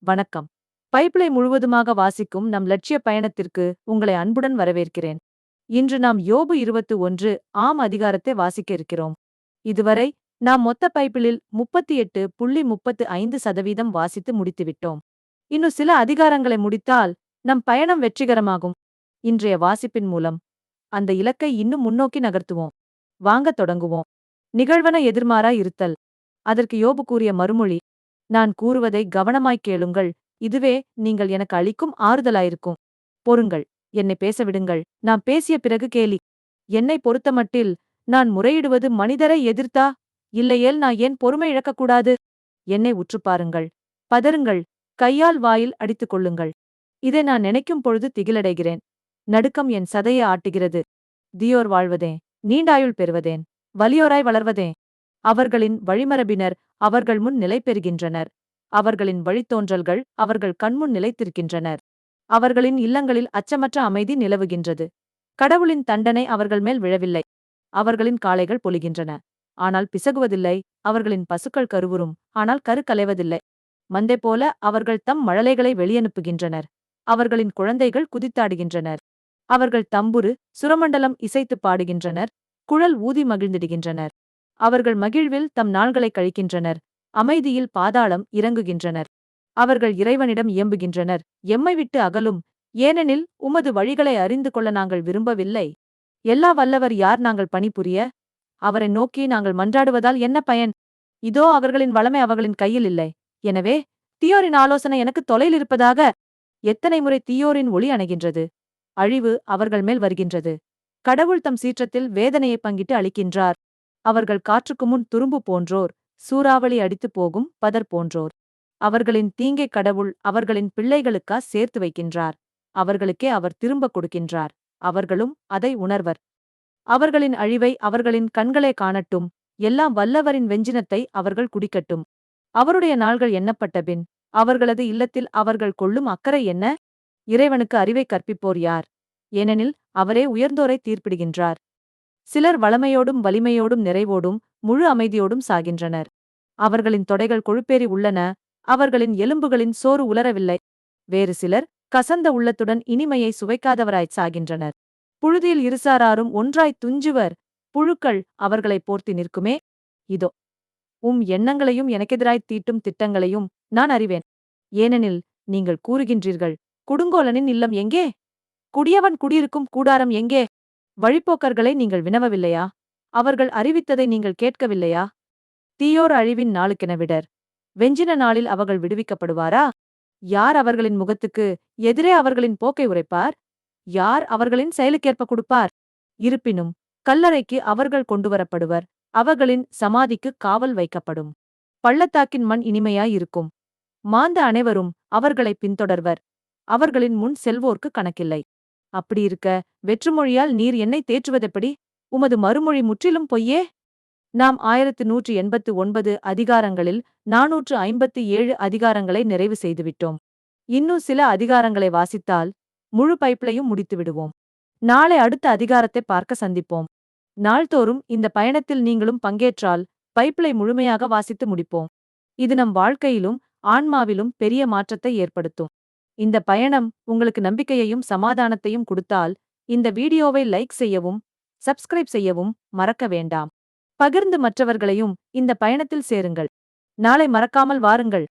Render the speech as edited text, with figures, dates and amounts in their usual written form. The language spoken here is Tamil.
வணக்கம். பைபிளை முழுவதுமாக வாசிக்கும் நம் லட்சிய பயணத்திற்கு உங்களை அன்புடன் வரவேற்கிறேன். இன்று நாம் யோபு 21 ஆம் அதிகாரத்தை வாசிக்க இருக்கிறோம். இதுவரை நாம் மொத்த பைபிளில் 38.35% வாசித்து முடித்துவிட்டோம். இன்னும் சில அதிகாரங்களை முடித்தால் நம் பயணம் வெற்றிகரமாகும். இன்றைய வாசிப்பின் மூலம் அந்த இலக்கை இன்னும் முன்னோக்கி நகர்த்துவோம். வாங்க தொடங்குவோம். நிகழ்வன எதிர்மாறா இருத்தல். அதற்கு யோபு கூறிய மறுமொழி: நான் கூறுவதை கவனமாய்க் கேளுங்கள், இதுவே நீங்கள் எனக்கு அளிக்கும் ஆறுதலாயிருக்கும். பொறுங்கள், என்னை பேசவிடுங்கள், நான் பேசிய பிறகு கேளி. என்னை பொறுத்தமட்டில் நான் முறையிடுவது மனிதரை எதிர்த்தா, இல்லையேல் நான் ஏன் பொறுமை இழக்கக்கூடாது? என்னை உற்றுப் பாருங்கள், பதறுங்கள், கையால் வாயில் அடித்துக் கொள்ளுங்கள். இதை நான் நினைக்கும் பொழுது திகிலடைகிறேன். நடுக்கம் என் சதையை ஆட்டுகிறது. தீயோர் வாழ்வதே, நீண்டாயுள் பெறுவதேன், வலியோராய் வளர்வதே. அவர்களின் வழிமரபினர் அவர்கள் முன் நிலை பெறுகின்றனர். அவர்களின் வழித்தோன்றல்கள் அவர்கள் கண்முன் நிலைத்திருக்கின்றனர். அவர்களின் இல்லங்களில் அச்சமற்ற அமைதி நிலவுகின்றது. கடவுளின் தண்டனை அவர்கள் மேல் விழவில்லை. அவர்களின் காளைகள் பொலிகின்றன, ஆனால் பிசகுவதில்லை. அவர்களின் பசுக்கள் கருவுறும், ஆனால் கரு கலைவதில்லை. மந்தை போல அவர்கள் தம் மழலைகளை வெளியனுப்புகின்றனர். அவர்களின் குழந்தைகள் குதித்தாடுகின்றனர். அவர்கள் தம்புரு, சுரமண்டலம் இசைத்துப் பாடுகின்றனர். குழல் ஊதி மகிழ்ந்திடுகின்றனர். அவர்கள் மகிழ்வில் தம் நாள்களை கழிக்கின்றனர். அமைதியில் பாதாளம் இறங்குகின்றனர். அவர்கள் இறைவனிடம் இயம்புகின்றனர்: எம்மை விட்டு அகலும், ஏனெனில் உமது வழிகளை அறிந்து கொள்ள நாங்கள் விரும்பவில்லை. எல்லா வல்லவர் யார் நாங்கள் பணிபுரிய? அவரை நோக்கி நாங்கள் மன்றாடுவதால் என்ன பயன்? இதோ அவர்களின் வளமை அவர்களின் கையில் இல்லை. எனவே தீயோரின் ஆலோசனை எனக்கு தொலையிலிருப்பதாக. எத்தனை முறை தீயோரின் ஒளி அணைகின்றது. அழிவு அவர்கள் மேல் வருகின்றது. கடவுள் தம் சீற்றத்தில் வேதனையை பங்கிட்டு அளிக்கின்றார். அவர்கள் காற்றுக்கு முன் துரும்பு போன்றோர், சூறாவளி அடித்துப் போகும் பதர் போன்றோர். அவர்களின் தீங்கை கடவுள் அவர்களின் பிள்ளைகளுக்கா சேர்த்து வைக்கின்றார். அவர்களுக்கே அவர் திரும்பக் கொடுக்கின்றார். அவர்களும் அதை உணர்வர். அவர்களின் அழிவை அவர்களின் கண்களே காணட்டும். எல்லாம் வல்லவரின் வெஞ்சினத்தை அவர்கள் குடிக்கட்டும். அவருடைய நாள்கள் எண்ணப்பட்டபின் அவர்களது இல்லத்தில் அவர்கள் கொள்ளும் அக்கறை என்ன? இறைவனுக்கு அறிவை கற்பிப்போர் யார்? ஏனெனில் அவரே உயர்ந்தோரை தீர்ப்பிடுகின்றார். சிலர் வளமையோடும் வலிமையோடும் நிறைவோடும் முழு அமைதியோடும் சாகின்றனர். அவர்களின் தொடைகள் கொழுப்பேறி உள்ளன. அவர்களின் எலும்புகளின் சோறு உலரவில்லை. வேறு சிலர் கசந்த உள்ளத்துடன் இனிமையை சுவைக்காதவராய்ச் சாகின்றனர். புழுதியில் இருசாராரும் ஒன்றாய்த் துஞ்சுவர். புழுக்கள் அவர்களைப் போர்த்தி நிற்குமே. இதோ எண்ணங்களையும் எனக்கெதிராய்த் தீட்டும் திட்டங்களையும் நான் அறிவேன். ஏனெனில் நீங்கள் கூறுகின்றீர்கள்: கொடுங்கோலனின் இல்லம் எங்கே? குடியவன் குடியிருக்கும் கூடாரம் எங்கே? வழிப்போக்கர்களை நீங்கள் வினவவில்லையா? அவர்கள் அறிவித்ததை நீங்கள் கேட்கவில்லையா? தீயோர் அழிவின் நாளுக்கென விடர். வெஞ்சின நாளில் அவர்கள் விடுவிக்கப்படுவாரா? யார் அவர்களின் முகத்துக்கு எதிரே அவர்களின் போக்கை உரைப்பார்? யார் அவர்களின் செயலுக்கேற்ப கொடுப்பார்? இருப்பினும் கல்லறைக்கு அவர்கள் கொண்டுவரப்படுவர். அவர்களின் சமாதிக்கு காவல் வைக்கப்படும். பள்ளத்தாக்கின் மண் இனிமையாயிருக்கும். மாந்த அனைவரும் அவர்களை பின்தொடர்வர். அவர்களின் முன் செல்வோர்க்கு கணக்கில்லை. அப்படியிருக்க வெற்றுமொழியால் நீர் என்னை தேற்றுவதெப்படி? உமது மறுமொழி முற்றிலும் பொய்யே. நாம் 1189 அதிகாரங்களில் 457 அதிகாரங்களை நிறைவு செய்துவிட்டோம். இன்னும் சில அதிகாரங்களை வாசித்தால் முழு பைபிளையும் முடித்துவிடுவோம். நாளை அடுத்த அதிகாரத்தை பார்க்க சந்திப்போம். நாள்தோறும் இந்த பயணத்தில் நீங்களும் பங்கேற்றால் பைபிளை முழுமையாக வாசித்து முடிப்போம். இது நம் வாழ்க்கையிலும் ஆன்மாவிலும் பெரிய மாற்றத்தை ஏற்படுத்தும். இந்த பயணம் உங்களுக்கு நம்பிக்கையையும் சமாதானத்தையும் கொடுத்தால் இந்த வீடியோவை லைக் செய்யவும் சப்ஸ்கிரைப் செய்யவும் மறக்க வேண்டாம். பகிர்ந்து மற்றவர்களையும் இந்த பயணத்தில் சேருங்கள். நாளை மறக்காமல் வாருங்கள்.